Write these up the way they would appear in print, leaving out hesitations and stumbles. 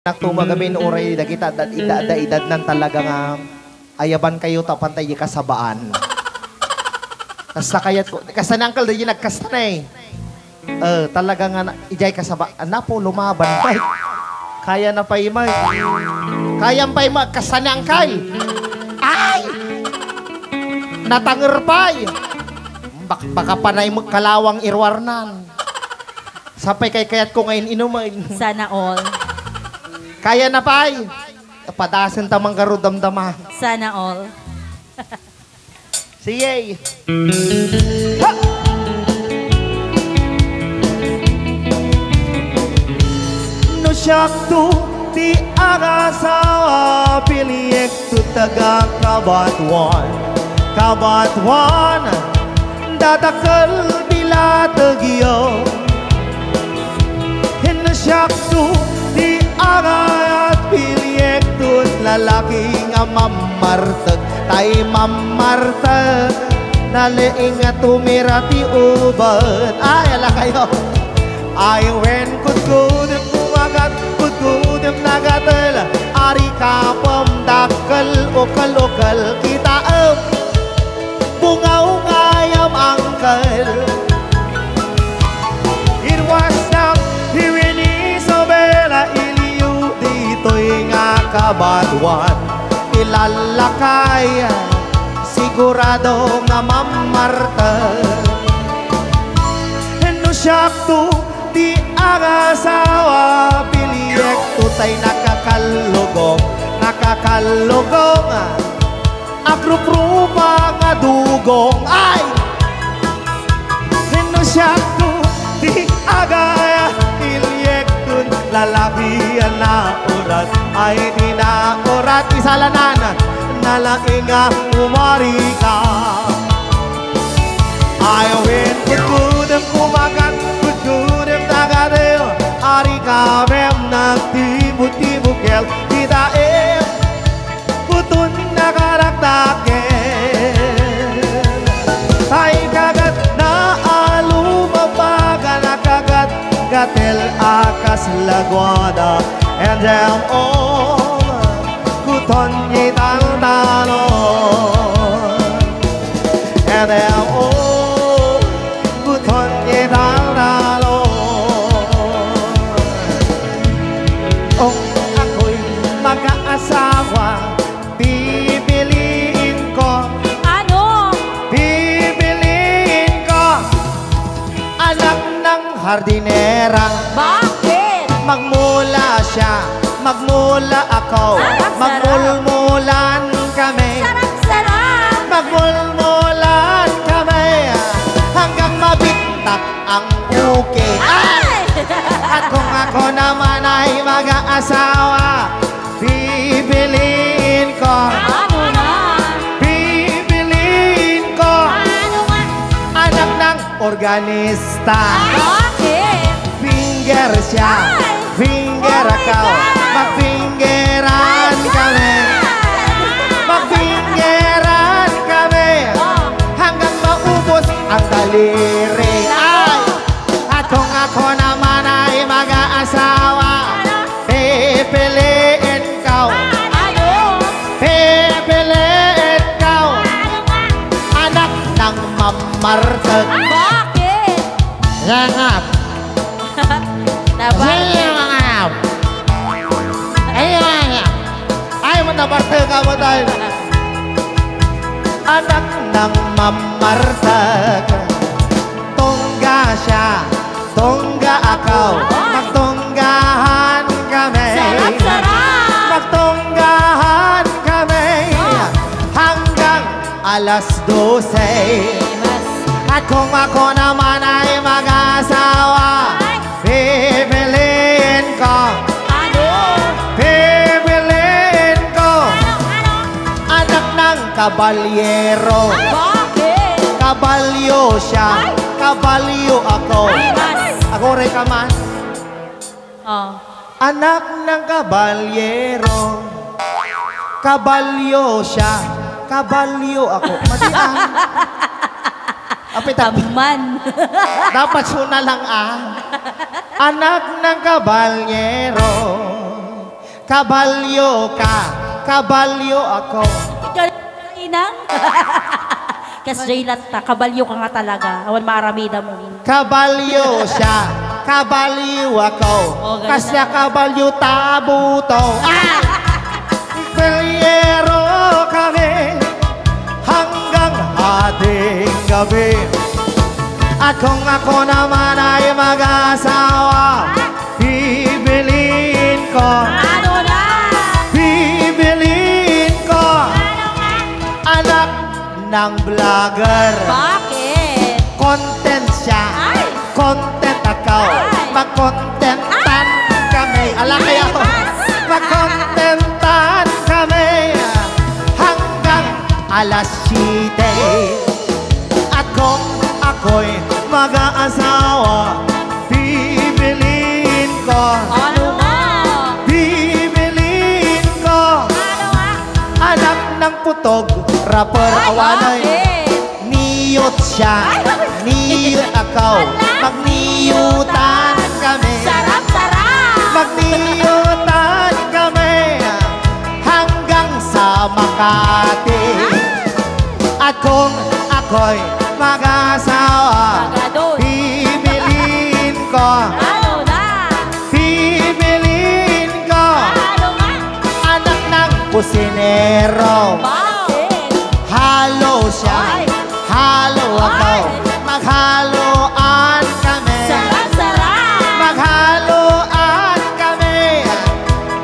Tumagamin oray da kita edad nan talaga nga ayaban kayo tapantay di kasabaan. Kasta kayat ko, kasta na uncle di nagkasta na eh. Talaga nga ijay kasabaan na po lumaban pa. Kaya na pa imay. Kaya pa imay kasta na uncle. Ay! Natanger pa. Baka panay kalawang irwarnan. Sapay kay kayat ko ngayon inumain. Sana all. Kaya na pay. Padasan tamang garo damdama. Sana all. Sige. Ha! No syakto ti agasawa piliyek tu taga kabatuan. Kabatuan datakal bila tegiyo. No syakto ti agayat piliyek tut lalaki nga mamartag tay mamartag naliing nga tumira ti uban ay ala kayo ay when kudkudem kumagat kudkudem nagatal ari kapam dakal okal kita bungaw ngayam angkal it was now ito'y nga kabatuan ilalakay sigurado nga mamarta no syakto di agasawa piliyek tutay nakakalugong agruprupa nga dugong ay no syakto di agaya piliyek tut lalaki na orat ay di na orat isalanan nalaing nga umari ka ay win kudkudem kumagat kudkudem tagadel ari ka mem nagtibut-tibukel kita putun nakaraktakel ay kagat na alumabaga nakagat gatel akas lagwada and them all kuton yitang talon and them all kuton yitang talon oh ako'y mag-aasawa pipiliin ko ano? Pipiliin ko anak ng hardinera. Bakit? Magmula siya, magmula ako, magmulmulan kami. Sarap-sarap! Magmulmulan kami hanggang mabintak ang uki. Ay! At kung ako naman ay mag-aasawa, pipiliin ko. Ano na? Pipiliin ko. Ano nga? Anak ng organista. Bakit? Finger siya. Ay! Finger Oh ako, God! magfingeran kami. Magfingeran kami hanggang maubos ang daliri. Ay! At kung ako naman ay mag-aasawa, pipiliin ko. Ano? Pipiliin ko. Ano nga? Anak ng mamartag. Bakit? Langap. Nabakit? Ay, manabartag ka mo tayo. Anak ng mamartag. Tongga siya, tongga ako. Magtonggahan kami. Sarap-sarap! Magtonggahan kami hanggang alas 12. At kung ako naman ay mag-asawa, pipiliin ko. Ano? Pipiliin ko. Ano? Anak ng kabalyero. Bakit? Kabalyo siya, kabalyo ako. Ako rin ka man. Oh. Anak ng kabalyero. Kabalyo siya, kabalyo ako. Matian. Apit Taman. dapat suna lang Anak ng kabalyero. Kabalyo ka, kabalyo ako. Inang. Kasi Latta, kabalyo ka nga talaga. Awan maaramida mo. Kabalyo siya, kabalyo ako. Oh, ganun Kasi na. kabalyo tabuto. Pelyero kami hanggang ating gabi. At kung ako naman ay mag-asawa, bibilin ko, Ano na? bibilin ko anak ng vlogger. Bakit? Content siya, Ay! content ako. Ay! Magkontentan kami. Ala kaya ako. Magkontentan kami hanggang alas 7. At kung ako'y mag-aasawa, bibilin ko, Ano na? bibilin ko Ano nga? anak ng putog, rapper awanay. Bakit? Niyot siya, niyot ako. Magniyutan kami. Sarap, sarap! Magniyutan kami hanggang sa Makati. At kung ako'y mag-asawa, Magadon. bibilin ko, Ano na? bibilin ko Ano nga? anak ng kusinero. Bakit? Halo siya, Ay! halo ako. Ay! Maghaloan kami. Sarap, sarap! Maghaloan kami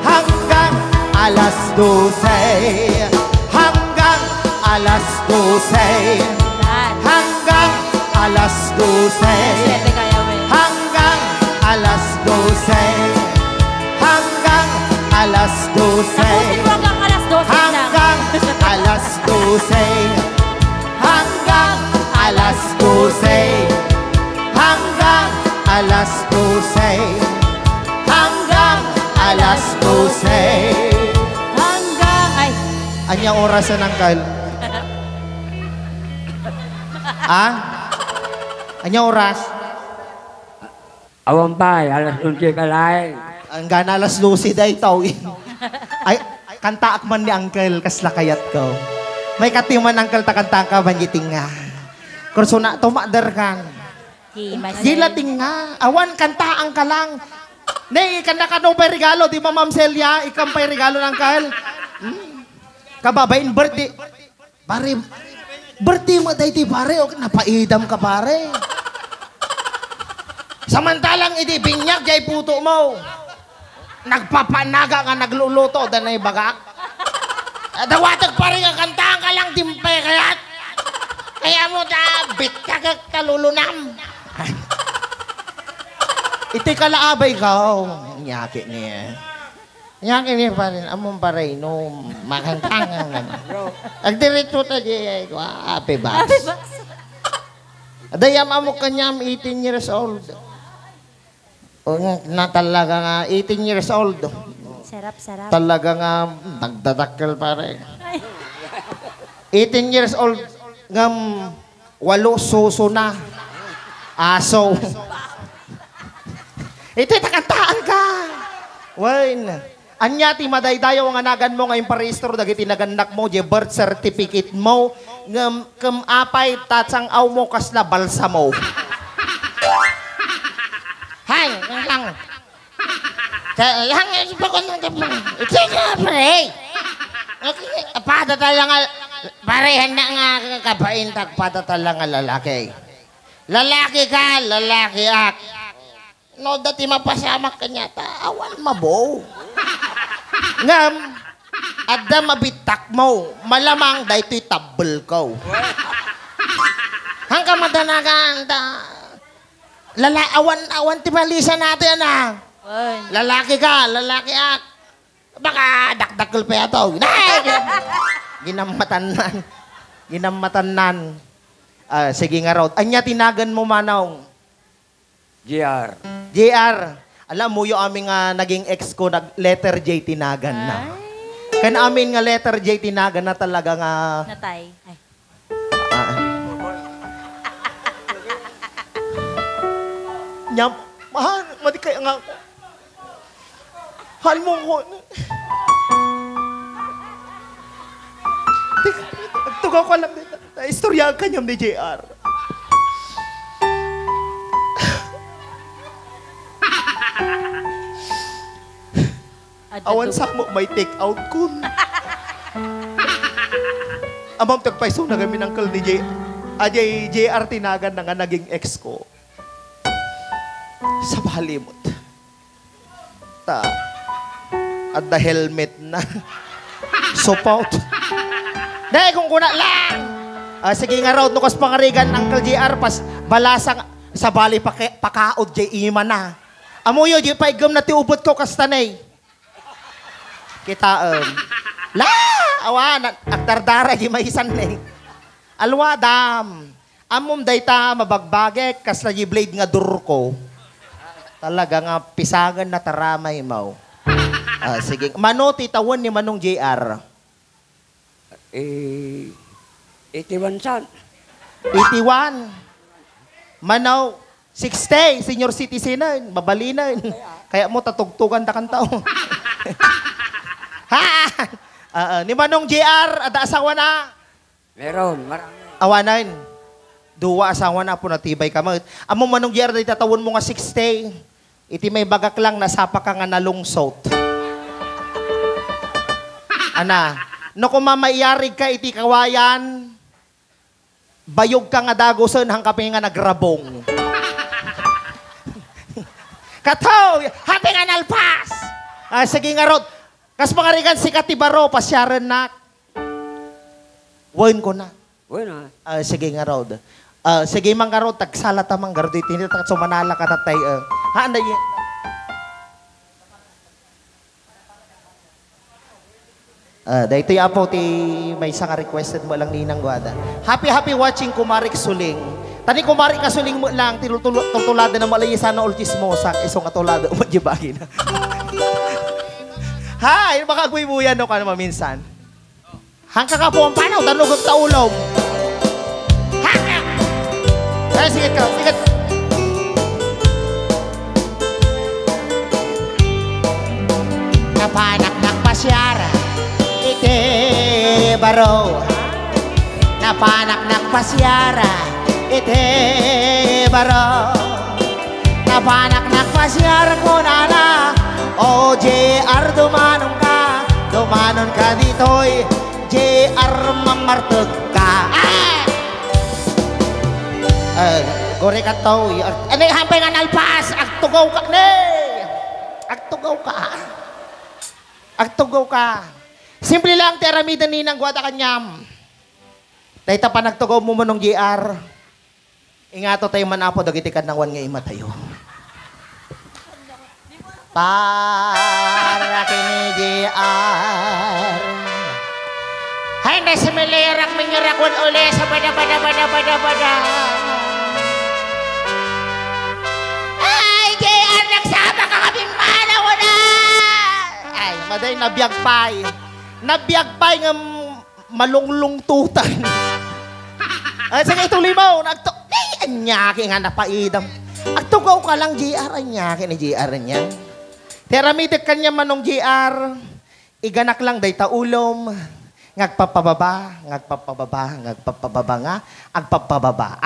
hanggang alas 12. Hanggang alas 12. Lahat. Hanggang alas 12. Siyete kayo, men. Hanggang alas 12. Hanggang alas 12. Tapusin mo hanggang alas 12 lang. Hanggang alas 12. Hanggang alas 12. Hanggang alas 12. Hanggang alas 12. Hanggang, ay, Anyang oras na Uncle? Ah? Anyang oras? Awang pay, alas 11 ka lang. Ang gana alas 12 day tawin. Ay, kanta akman ni Uncle kasla kayat ko. May katiman Uncle takanta ka banyiting nga. Kurso na tumadar kan. Gila tinga. Awan kantaan ka lang. Ne, kanda ka no pay regalo di ba Ma'am Celia? Ikam pay regalo ng Uncle. Kababain birthday. Pare, birthday mo day di pare o napaidam ka pare. Samantalang idi binyag jay puto mo. Nagpapanaga nga nagluluto danay bagak. Dawatag pa rin ang kantaan ka lang timpe kaya't. Kaya mo da bit ka kalulunam. Iti kalaabay ka. Nyaki niya. Nyaki niya pa rin. Among pa rin. No, makantangan naman. Agdiretso ta di. Ape Babs. Adayam amo kanyam 18 years old. O na talaga nga 18 years old. Sarap, sarap. Talaga nga nagdadakkel pare. 18 years old ngam walo suso na. Aso. Ito takantaan ka. Wain. Anya ti madaydayo nga nagan mo ngayon parehistro dagiti naganak mo je birth certificate mo ngam kem apay tatsang aw mo kasla balsa mo. Hay, lang. Yang pagod ng tapos. Sige, pre. Padatala nga, parehan na nga kabain padatala nga lalaki. Lalaki ka, lalaki ak. No, dati mapasamak ka niya, awan mabow. Ngam, adda mabitak mo, malamang da ito'y tabel ko. Hanggang madanagan, awan timalisa natin ah. Lalaki ka, lalaki ak. Baka dakdakkel pa ito. Ginamatanan. Ginamatanan. Sige nga raw. Anya tinagan mo manong? JR. JR. Alam mo yung aming naging ex ko, letter J tinagan na. Kan amin nga letter J tinagan na talaga nga. Natay. Ay. Nyam, mahal, madi kaya nga ako. Hal mo ko. Tugaw ko lang dito. Istorya ka niyo ni JR. Awan sa mo, may take out ko. Amam tagpaiso na kami ng kal ni JR tinagan na nga naging ex ko. Sa balimot. At the helmet na. Support. Dahil kung kuna lang. Sige nga raw, nukas pangarigan Uncle JR pas balasang sa bali pakaod Ima na. Amuyo, paigam na tiubot ko kastanay. Kita, awan, agdardara, maisan na eh. Alwa, dam. Amom dayta, mabagbagek, kasla blade nga durko. Talaga nga, pisagan na taramay mo. Sige, mano, titawan ni Manong JR. 81 san. 81. Manaw, 60, senior citizen na, babalinan. Kaya mo tatugtugan ta kan tao. Ha! Ni Manong JR, ada asawa na. Meron, marami. Awanan. Duwa asawa na po natibay ka. Among Manong JR, day tatawon mo nga 60. Iti may bagak lang, nasapa ka nga nalungsot. Ana, no kung mamayari ka iti kawayan, bayog ka nga dagosan hangkapin nga nagrabong. Kataw, happy nga nalpas! Sige nga rod, kas pangarigan si Katibaro, pasyaran na. Wain ko na. Bueno, Sige nga rod. Sige mang nga rod, tagsala tamang garod, itinitak sumanala ka tatay. Anda yun. Dahito yung apo, may isang requested mo lang ninang guada. Happy watching Kumarik Suling. Tani Kumarik ka Suling mo lang, tutulada na malay sana ultismosa, isong atulada, umadjibagi na. Hay, baka guybuyan no ka naman minsan. Hangka ka po ang panaw, danog ang taulog. Hangka! Ay, sige ka, sige. Napanak pasyara, ite baro. Napanak pasyara, ite baro. Napanak pasyara ko nana. O JR, dumanon ka dito'y JR, mamartag ka. Gore ka to. Ano yung hampay nga nalpas? Agtugaw ka, ne! Agtugaw ka. Simple lang, teramidan ninang gwada kanyam. Dahil pa nagtugaw mo manong JR. Ingato tayo manapo, dagitikan ng wan nga imatayo. Para kini JR. Hay na si Melerak menyerakun uli sa bada. Ay, JR, nagsama ka kaming manaw na! Ay, maday, nabiyagpay nga malunglungtutan. Ay, sige, ituloy mo. Ay, anyaki nga napaidam. Agtugaw ka lang, JR, anyaki ni JR niya. Teramitek kanya Manong JR, iganak lang day taulom, ngagpapababa nga, agpapababa,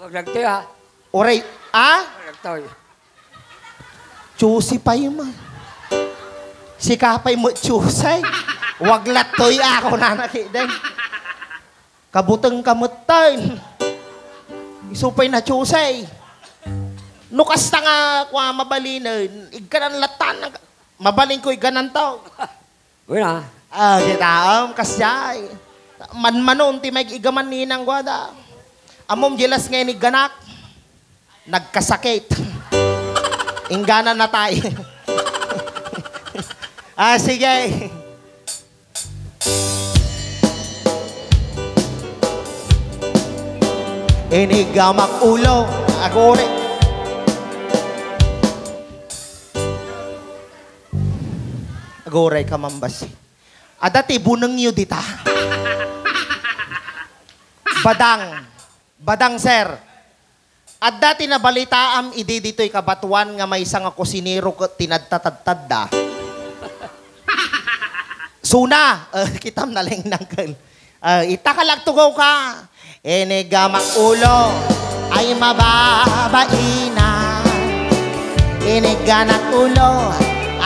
wag nagti ha. Oray, Wag nagtoy. Chusi pa yun man. Si kapay mo chusay, wag latoy ako na nakiday. Kabutang kamutay, isupay na chusay. Nukas ta nga kwa mabalinan, iganan latan, mabalin ko iganan tao. Bueno, Kita kasyay. Manmanon ti may igaman ninang gwada. Amom jelas ngayon iganak, nagkasakit. Ingganan na tayo. Sige. Inigamak ulo, agore. Agoray ka mambasi. Adati bunang niyo dita. Badang sir. Adati na balitaam idi dito'y kabatuan nga may isang kusinero tinadtatadtad da. Suna, kitam na lang nangkel. Itakalagtugaw ka. Inigamak ulo ay mababain na. Iniganak ulo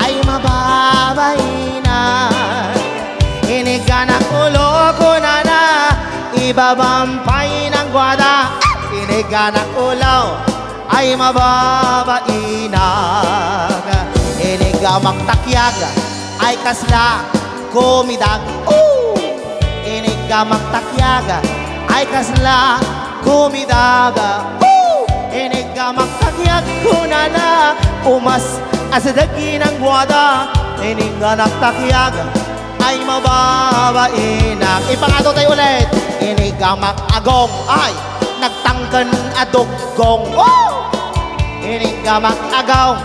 ay mababain na. Iniganak ulo ko na ibabampay ng gwada. Iniganak ulo ay mababain na. Inigamak takyag ay kasla kumidag. Inigamak takyag ay kasla kumidaga. Inigamak takyag kunana umas asadagi ng gwada. Iniganak takyag ay mababainak. Ipangato tayo ulit. Inigamak agong ay nagtangkan adugong. Inigamak agong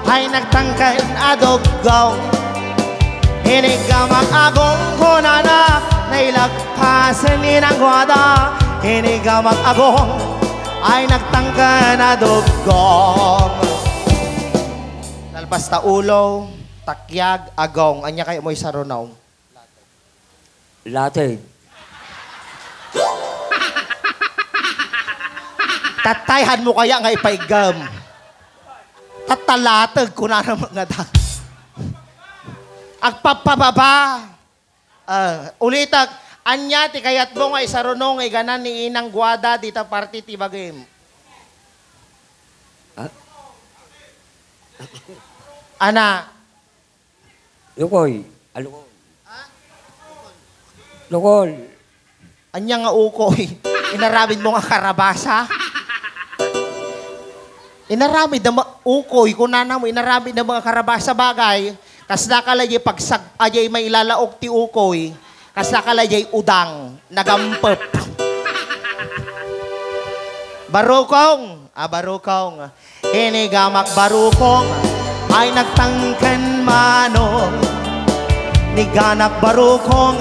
ay nagtangkan adugong. Inigamak agong kunana nailagpasan ni ng gwada. Inigamak agong ay nagtangka na dugong. Nalpas ta ulo, takyag, agong. Anya kayo mo'y sarunaw? Latin. Tatayhan mo kaya nga ipaigam. Tatalatag ko na naman nga da. Agpapababa. Ulitag, anya ti kayat mo nga isarunong ay ganan ni inang gwada dita party ti bagim. Ana. Lukoy. Alukol. Lukol. Anya nga ukoy. Inaramid mo nga karabasa. Inaramid na ukoy. Kung nana mo, inaramid na mga karabasa bagay. Kas nakalagay pagsag ajay may ilalaok ti ukoy. Kas nakalagay udang. Nagampep. Barukong. Barukong. Inigamak barukong. Ay nagtangkan manong. Niganak barukong.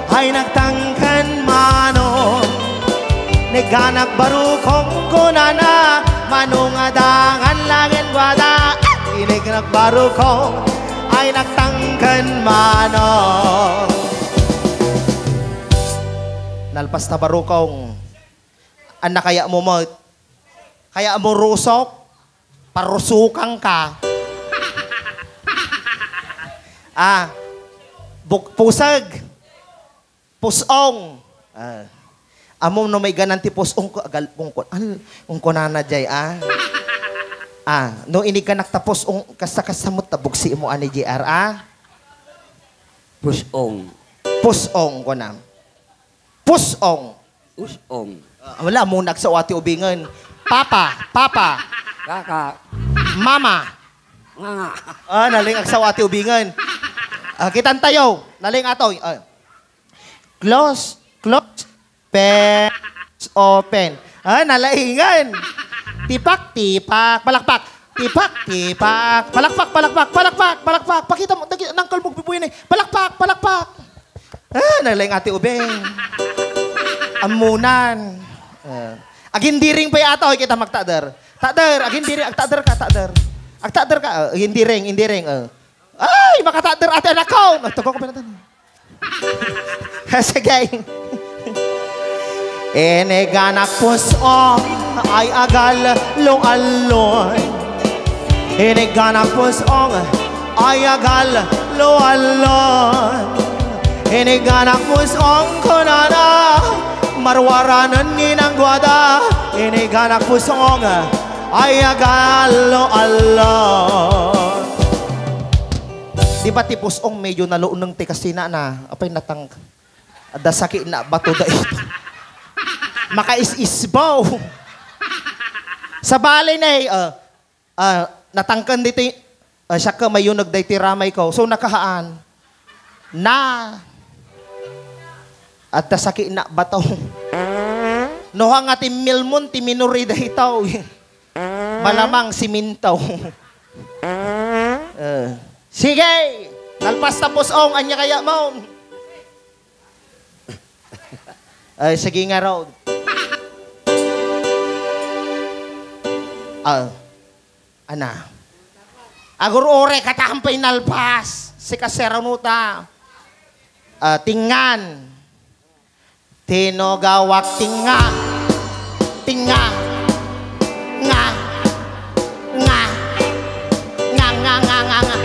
Ay nagtangkan manong. Niganak barukong kunana. Manong adangan langin gwada. Iniganak barukong. Ay nagtangkan manong. Nalpas na barukong. Anak kaya mo mo. Kaya mo rusok. Parusukang ka. Pusag. Pusong. Amo no may gananti pusong ko agal kung kunana jay no ini ka naktapos kasamot tabugsi mo ani JR Pusong. Pusong ko na. Pusong. Usong. Wala mo nagsawati ubingan. Papa. Kaka. Mama. Nga. Naling agsawati ubingan. Kitan tayo. Naling atoy. Close. Open. Nalaingan. Tipak. Palakpak. Tipak. Palakpak. Pakita mo. Nangkal mo bibuyin eh. Palakpak. Naling ati ubing. Amunan. Agindiring pa yato. Kita magtadar. Tadar. Agindiring. Agtadar ka. Agtadar ka. Agindiring. Ay, makatadar ate anak ko. Nagtago ko pinatan. Sige. Iniganak pusong ay agal lualon. Iniganak pusong ay agal lualon. Iniganak pusong kunana marwaranan ni ng gwada. Iniganak pusong ay agal lualon. Di ba ti pusong medyo naloon ng tikasina na apay natang adasaki na bato da ito. Makais-isbaw. Sa balay na natangkan dito siya ka mayunog day tiramay ko. So nakahaan. At tasaki na bato. Noha nga ti milmon ti minuri dahitaw. Malamang simintaw. Sige! Nalpas tapos anya kaya mo. Sige nga raw. Agur ore katahampay nalpas. Si kaseranuta. Tingan. Tinogawak tinga. Tinga. Nga. Nga. Nga, nga, nga, nga, nga.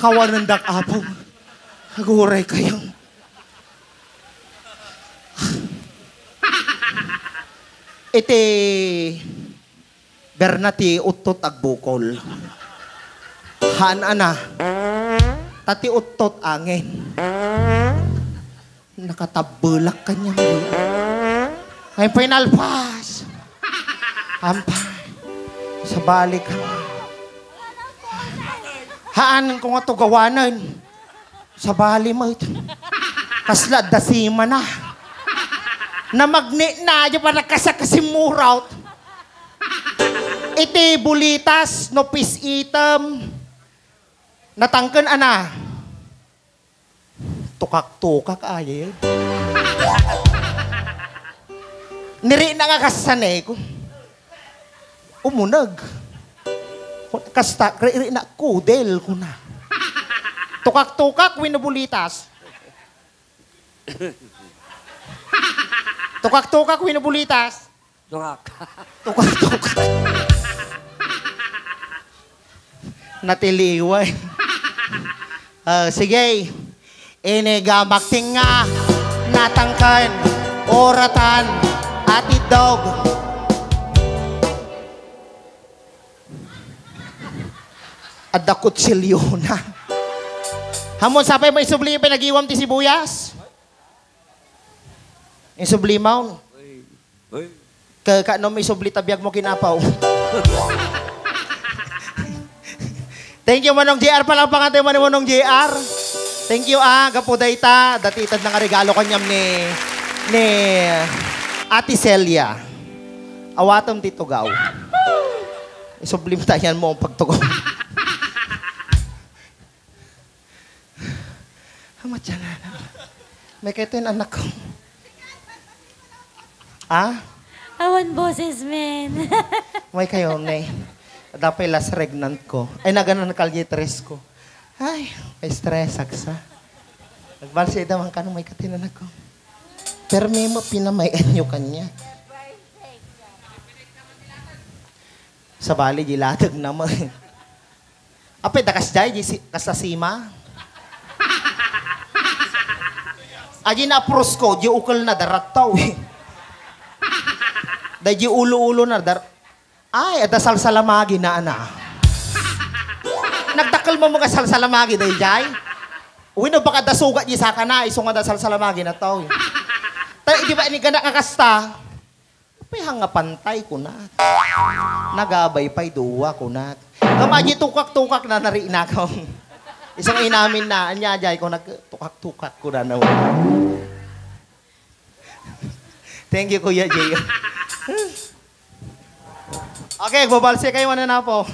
Pakawan ng dak-apong. Haguray kayo. Iti Bernati utot agbukol. Haan ana. Tati utot angin. Nakatabulak kanyang ay final pass. Ampay. Sa balik. Haan ko nga to gawanan. Sa bali mo ito. Kasla dasima na. Na magni na. Di pa nakasakasimuraw. Iti bulitas no pis item. Natangken ana. Tukak-tukak ayel. Niri na nga kasanay ko. Umunag. Kasta, kri na kudel ko na. Tukak-tukak, winubulitas. Tukak-tukak, winubulitas. Tukak. Tukak-tukak. Natiliwan. Sige. Inigamak tinga, natangkan, oratan, atidog. Ada kutsilyo na. Hamon sapay mo isubli pinag-iwam ti sibuyas. Isublimaw. Uy. Kano may isubli tabiyag mo kinapaw. Thank you Manong JR pala pangantay mo ni Manong JR. Thank you gapuday ta. Datitad na nga regalo kanyam ni Ate Celia. Awatom dito gaw. Isublim tayan mo ang pagtugon. Hamat yan na. May kayo yung anak ko. Awan boses, men. May kayo na Dapay last regnant ko. Ay, naganan na kalyetres ko. Ay, may stress, saksa. Nagbalsi daman ka nung may katinan ako. Pero may mo pinamayan nyo kanya. Sa bali, jilatag naman. Apay, dakas jay, kasasima. Aji na apros ko, di ukol na darataw eh. Dahil di ulo-ulo na ay, ada salsalamagi na ana. Nagdakal mo mga salsalamagi dahil jay. Uwi na baka dasugat di sa kana, isong nga da salsalamagi na tao. Tayo, di ba ini ka nakakasta? Apay hanga pantay ko na. Nagabay pa'y duwa ko na. Kamaji tukak-tukak na nariin ako. Isang inamin na, anya jay ko nagtukak-tukak ko na naman. Thank you, Kuya Jay. Okay, babalsi kayo na po.